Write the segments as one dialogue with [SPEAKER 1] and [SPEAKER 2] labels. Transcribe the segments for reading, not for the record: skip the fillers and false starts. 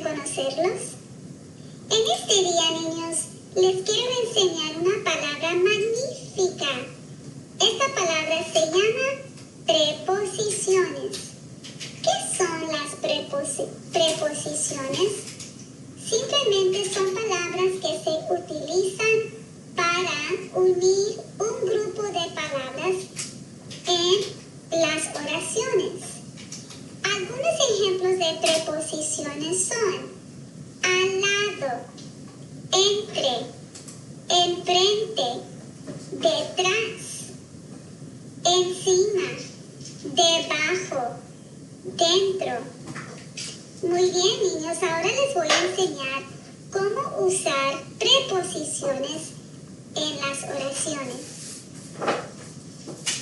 [SPEAKER 1] reconocerlos? En este día, niños, les quiero enseñar una palabra magnífica. Esta palabra se llama preposiciones. ¿Qué son las preposiciones? Simplemente son palabras que se utilizan para unir un grupo de palabras en las oraciones. Algunos ejemplos de preposiciones son al lado, entre, enfrente, detrás, encima, debajo, dentro. Muy bien, niños, ahora les voy a enseñar cómo usar preposiciones en las oraciones.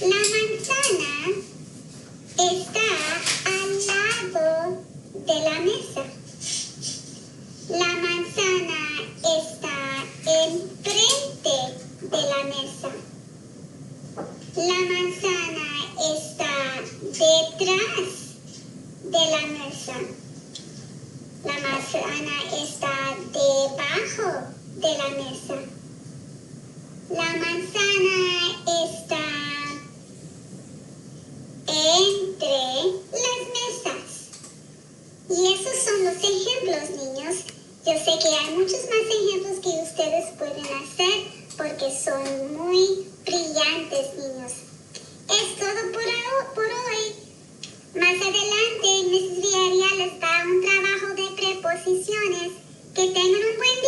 [SPEAKER 1] La manzana está al lado de la mesa. La manzana está enfrente de la mesa. La manzana está detrás de la mesa. La manzana está debajo de la mesa. La manzana está entre las mesas. Y esos son los ejemplos, niños. Yo sé que hay muchos más ejemplos que ustedes pueden hacer porque son muy brillantes, niños. Es todo por hoy. Más adelante, Mrs. Villarreal les da un trabajo de preposiciones. Que tengan un buen